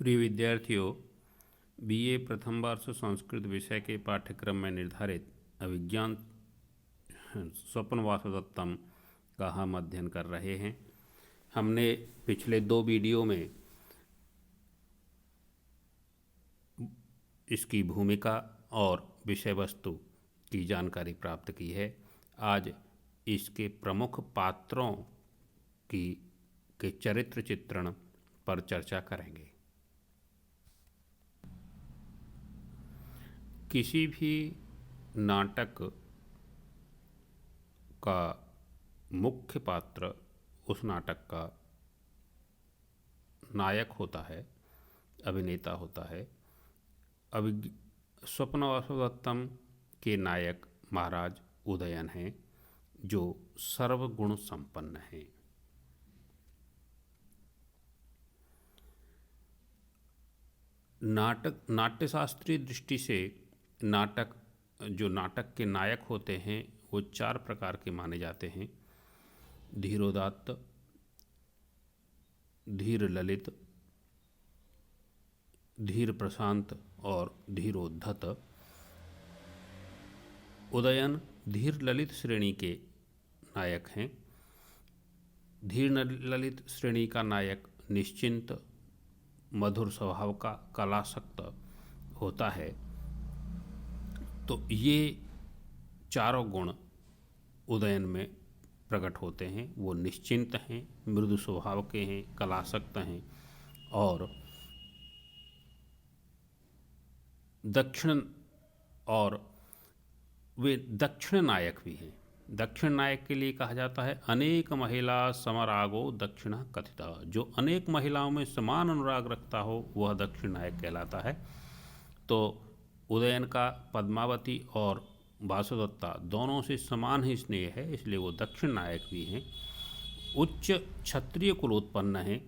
प्रिय विद्यार्थियों, बीए प्रथम वर्ष संस्कृत विषय के पाठ्यक्रम में निर्धारित अभिज्ञान स्वप्न वासुदत्तम का हम अध्ययन कर रहे हैं। हमने पिछले 2 वीडियो में इसकी भूमिका और विषय वस्तु की जानकारी प्राप्त की है। आज इसके प्रमुख पात्रों के चरित्र चित्रण पर चर्चा करेंगे। किसी भी नाटक का मुख्य पात्र उस नाटक का नायक होता है, अभिनेता होता है। स्वप्न वासुदत्तम के नायक महाराज उदयन हैं, जो सर्वगुण संपन्न हैं। नाट्यशास्त्रीय दृष्टि से नाटक के नायक होते हैं वो 4 प्रकार के माने जाते हैं: धीरोदात्त, धीर ललित, धीर प्रशांत और धीरोद्धत। उदयन धीर ललित श्रेणी के नायक हैं। धीर ललित श्रेणी का नायक निश्चिंत, मधुर स्वभाव का, कलासक्त होता है। तो ये चारों गुण उदयन में प्रकट होते हैं। वो निश्चिंत हैं, मृदु स्वभाव के हैं, कलासक्त हैं और वे दक्षिण नायक भी हैं। दक्षिण नायक के लिए कहा जाता है अनेक महिला समरागो दक्षिण कथिता। जो अनेक महिलाओं में समान अनुराग रखता हो वह दक्षिण नायक कहलाता है। तो उदयन का पद्मावती और वासुदत्ता दोनों से समान ही स्नेह है, इसलिए वो दक्षिण नायक भी हैं। उच्च क्षत्रिय कुलोत्पन्न हैं,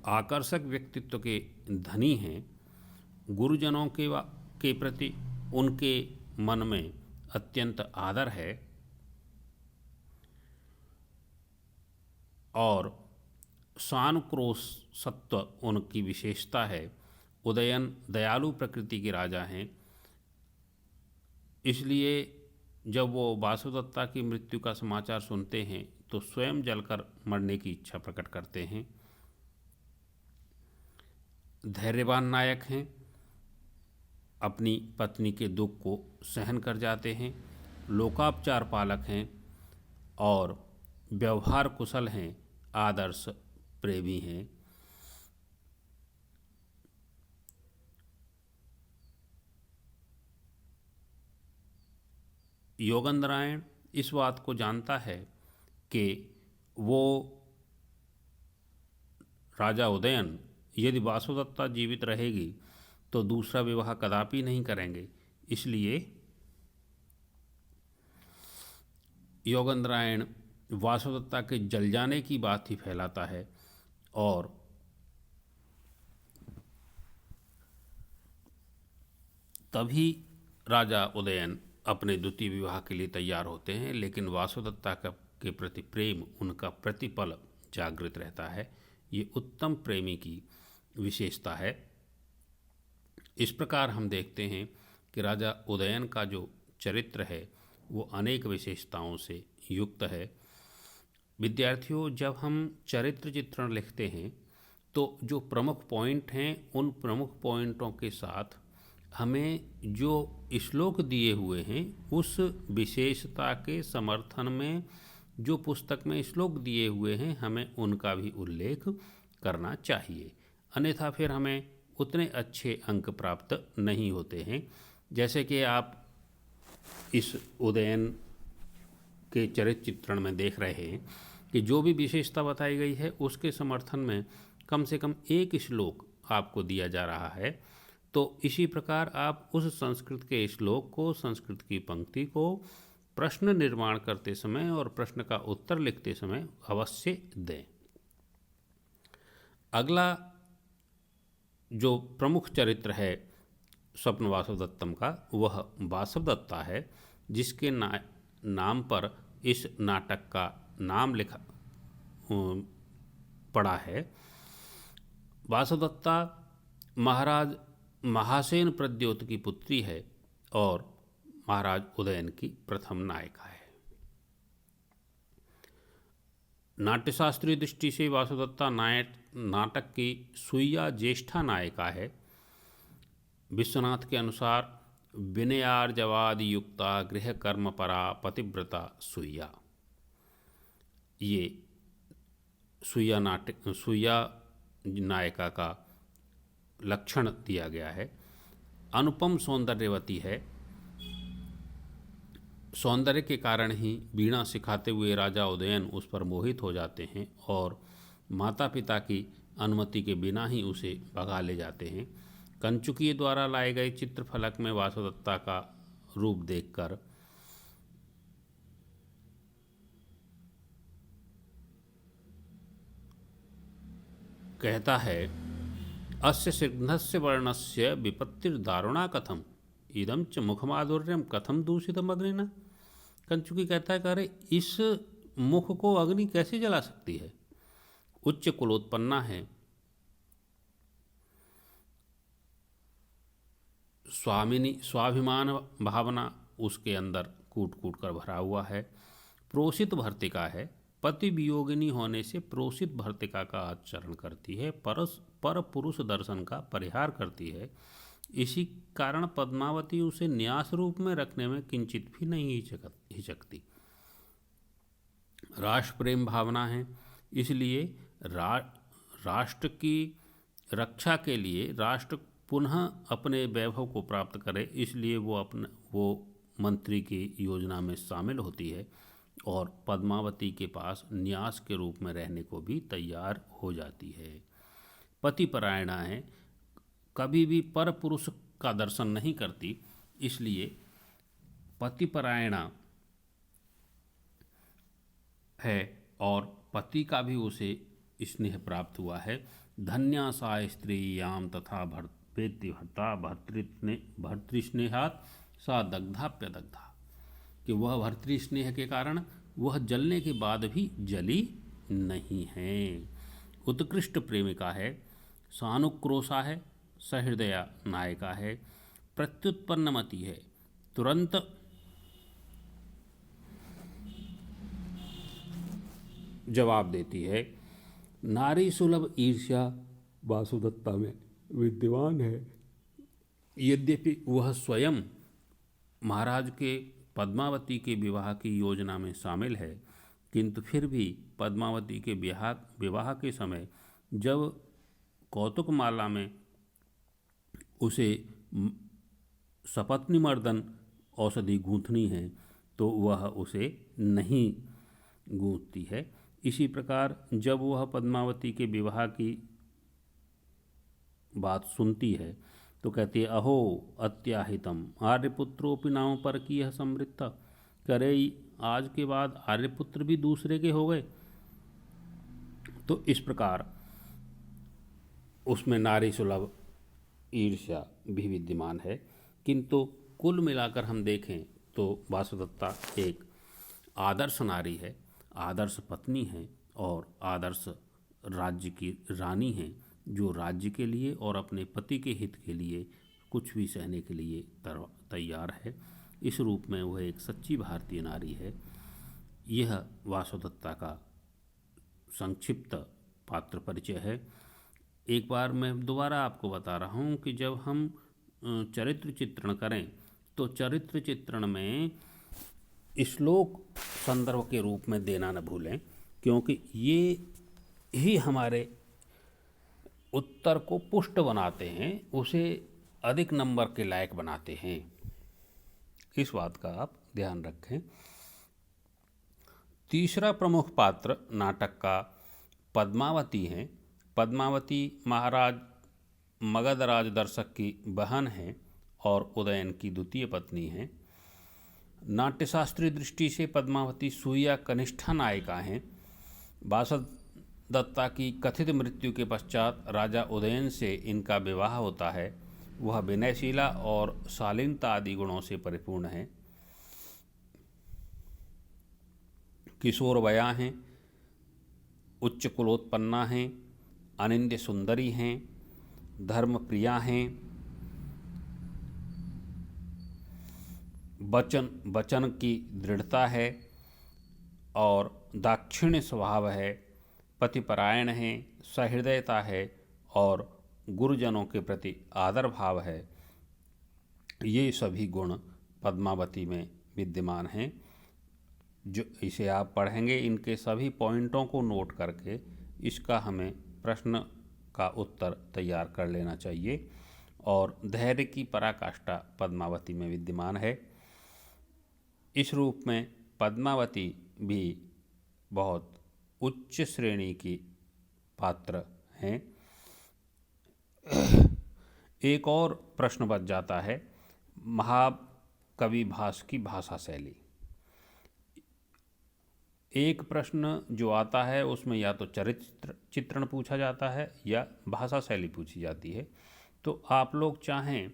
आकर्षक व्यक्तित्व के धनी हैं। गुरुजनों के प्रति उनके मन में अत्यंत आदर है और सानुक्रोश सत्व उनकी विशेषता है। उदयन दयालु प्रकृति के राजा हैं, इसलिए जब वो वासुदत्ता की मृत्यु का समाचार सुनते हैं तो स्वयं जलकर मरने की इच्छा प्रकट करते हैं। धैर्यवान नायक हैं, अपनी पत्नी के दुख को सहन कर जाते हैं। लोकापचार पालक हैं और व्यवहार कुशल हैं, आदर्श प्रेमी हैं। योगेंद्रायण इस बात को जानता है कि वो राजा उदयन यदि वासुदत्ता जीवित रहेगी तो दूसरा विवाह कदापि नहीं करेंगे। इसलिए योगेंद्रायण वासुदत्ता के जल जाने की बात ही फैलाता है और तभी राजा उदयन अपने द्वितीय विवाह के लिए तैयार होते हैं। लेकिन वासुदत्ता के प्रति प्रेम उनका प्रतिपल जागृत रहता है। ये उत्तम प्रेमी की विशेषता है। इस प्रकार हम देखते हैं कि राजा उदयन का जो चरित्र है वो अनेक विशेषताओं से युक्त है। विद्यार्थियों, जब हम चरित्र चित्रण लिखते हैं तो जो प्रमुख पॉइंट हैं उन प्रमुख पॉइंटों के साथ हमें जो श्लोक दिए हुए हैं उस विशेषता के समर्थन में जो पुस्तक में श्लोक दिए हुए हैं हमें उनका भी उल्लेख करना चाहिए, अन्यथा फिर हमें उतने अच्छे अंक प्राप्त नहीं होते हैं। जैसे कि आप इस उदयन के चरित्र चित्रण में देख रहे हैं कि जो भी विशेषता बताई गई है उसके समर्थन में कम से कम एक श्लोक आपको दिया जा रहा है। तो इसी प्रकार आप उस संस्कृत के श्लोक को, संस्कृत की पंक्ति को प्रश्न निर्माण करते समय और प्रश्न का उत्तर लिखते समय अवश्य दें। अगला जो प्रमुख चरित्र है स्वप्न वासुदत्तम का वह वासवदत्ता है, जिसके नाम पर इस नाटक का नाम लिखा पड़ा है। वासुदत्ता महाराज महासेन प्रद्योत की पुत्री है और महाराज उदयन की प्रथम नायिका है। नाट्यशास्त्रीय दृष्टि से वासुदत्ता नाटक की सुइया ज्येष्ठा नायिका है। विश्वनाथ के अनुसार विनयार्जवाद युक्ता गृह कर्म परा पतिव्रता सुइया, ये सुइया नायिका का लक्षण दिया गया है। अनुपम सौंदर्यवती है। सौंदर्य के कारण ही वीणा सिखाते हुए राजा उदयन उस पर मोहित हो जाते हैं और माता पिता की अनुमति के बिना ही उसे भगा ले जाते हैं। कंचुकी द्वारा लाए गए चित्रफलक में वासुदत्ता का रूप देखकर कहता है, अस्य सिग्धस्य वर्णस्य विपत्तिर्दारुणा कथम इदम च मुखमाधुर्यम कथम दूषितम अग्निना। कंचुकी कहता है कि अरे इस मुख को अग्नि कैसे जला सकती है। उच्च कुलोत्पन्ना है, स्वाभिमान भावना उसके अंदर कूट कूट कर भरा हुआ है। प्रोषित भर्तिका है, पति वियोगिनी होने से प्रोषित भर्तिका का आचरण करती है, पर पुरुष दर्शन का परिहार करती है। इसी कारण पद्मावती उसे न्यास रूप में रखने में किंचित भी नहीं हिचकती। राष्ट्र प्रेम भावना है, इसलिए राष्ट्र की रक्षा के लिए राष्ट्र पुनः अपने वैभव को प्राप्त करे, इसलिए वो मंत्री की योजना में शामिल होती है और पद्मावती के पास न्यास के रूप में रहने को भी तैयार हो जाती है। पतिपरायणा है, कभी भी पर पुरुष का दर्शन नहीं करती, इसलिए पतिपरायणा है और पति का भी उसे स्नेह प्राप्त हुआ है। धन्या सा स्त्री याम तथा वेत्ति भर्ता भर्तृस्नेहात् सा दग्धाप्यदग्धा, कि वह भर्तृस्नेह के कारण वह जलने के बाद भी जली नहीं है। उत्कृष्ट प्रेमिका है, सानुक्रोशा है, सहृदया नायिका है, प्रत्युत्पन्नमति है, तुरंत जवाब देती है। नारी सुलभ ईर्ष्या वासुदत्ता में विद्यमान है। यद्यपि वह स्वयं महाराज के पद्मावती के विवाह की योजना में शामिल है, किंतु फिर भी पद्मावती के विवाह के समय जब कौतुकमाला में उसे सपत्नी मर्दन औषधि गूंथनी है तो वह उसे नहीं गूंथती है। इसी प्रकार जब वह पद्मावती के विवाह की बात सुनती है तो कहती है, अहो अत्याहितम आर्यपुत्रोपि नाम पर की यह समृद्ध, करे आज के बाद आर्यपुत्र भी दूसरे के हो गए। तो इस प्रकार उसमें नारी सुलभ ईर्ष्या भी विद्यमान है। किंतु कुल मिलाकर हम देखें तो वासुदत्ता एक आदर्श नारी है, आदर्श पत्नी है और आदर्श राज्य की रानी है, जो राज्य के लिए और अपने पति के हित के लिए कुछ भी सहने के लिए तैयार है। इस रूप में वह एक सच्ची भारतीय नारी है। यह वासुदत्ता का संक्षिप्त पात्र परिचय है। एक बार मैं दोबारा आपको बता रहा हूँ कि जब हम चरित्र चित्रण करें तो चरित्र चित्रण में श्लोक संदर्भ के रूप में देना न भूलें, क्योंकि ये ही हमारे उत्तर को पुष्ट बनाते हैं, उसे अधिक नंबर के लायक बनाते हैं। इस बात का आप ध्यान रखें। तीसरा प्रमुख पात्र नाटक का पद्मावती हैं। पद्मावती महाराज मगधराज दर्शक की बहन हैं और उदयन की द्वितीय पत्नी हैं। नाट्यशास्त्रीय दृष्टि से पद्मावती सुइया कनिष्ठा नायिका हैं। वासुदत्ता की कथित मृत्यु के पश्चात राजा उदयन से इनका विवाह होता है। वह विनयशीला और शालीनता आदि गुणों से परिपूर्ण है। किशोर वया हैं, उच्च कुलोत्पन्ना हैं अनिंद्य सुंदरी हैं, धर्म प्रिया हैं, वचन की दृढ़ता है और दाक्षिण्य स्वभाव है, पतिपरायण है, सहृदयता है और गुरुजनों के प्रति आदर भाव है। ये सभी गुण पद्मावती में विद्यमान हैं। जो इसे आप पढ़ेंगे, इनके सभी पॉइंटों को नोट करके इसका हमें प्रश्न का उत्तर तैयार कर लेना चाहिए। और धैर्य की पराकाष्ठा पद्मावती में विद्यमान है। इस रूप में पद्मावती भी बहुत उच्च श्रेणी की पात्र हैं। एक और प्रश्न बच जाता है, महाकवि भास की भाषा शैली। एक प्रश्न जो आता है उसमें या तो चरित्र चित्रण पूछा जाता है या भाषा शैली पूछी जाती है। तो आप लोग चाहें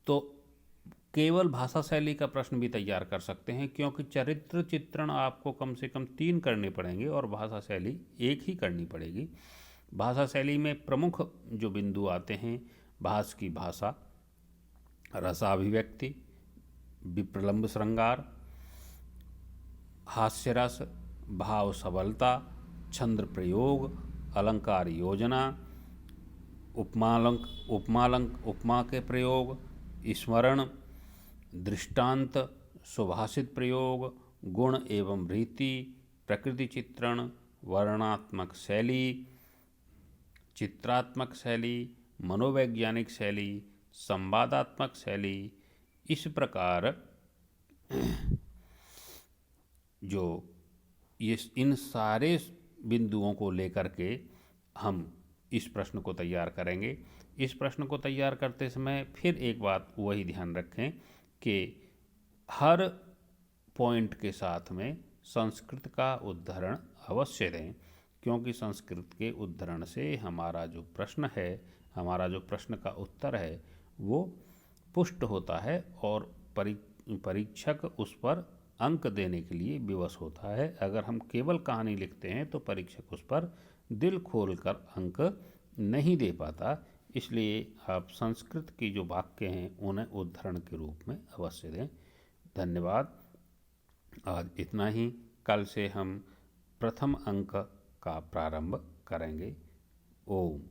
तो केवल भाषा शैली का प्रश्न भी तैयार कर सकते हैं, क्योंकि चरित्र चित्रण आपको कम से कम 3 करने पड़ेंगे और भाषा शैली 1 ही करनी पड़ेगी। भाषा शैली में प्रमुख जो बिंदु आते हैं, भास की भाषा, रसाभिव्यक्ति, विप्रलंब श्रृंगार, हास्य रस, भाव सबलता, छंद प्रयोग, अलंकार योजना, उपमा के प्रयोग, स्मरण, दृष्टांत, सुभाषित प्रयोग, गुण एवं रीति, प्रकृति चित्रण, वर्णात्मक शैली, चित्रात्मक शैली, मनोवैज्ञानिक शैली, संवादात्मक शैली। इस प्रकार जो ये इन सारे बिंदुओं को लेकर के हम इस प्रश्न को तैयार करेंगे। इस प्रश्न को तैयार करते समय फिर एक बात वही ध्यान रखें कि हर पॉइंट के साथ में संस्कृत का उद्धरण अवश्य दें, क्योंकि संस्कृत के उद्धरण से हमारा जो प्रश्न है, हमारा जो प्रश्न का उत्तर है, वो पुष्ट होता है और परीक्षक उस पर अंक देने के लिए विवश होता है। अगर हम केवल कहानी लिखते हैं तो परीक्षक उस पर दिल खोलकर अंक नहीं दे पाता। इसलिए आप संस्कृत की जो वाक्य हैं उन्हें उद्धरण के रूप में अवश्य दें। धन्यवाद। आज इतना ही। कल से हम प्रथम अंक का प्रारंभ करेंगे। ओम।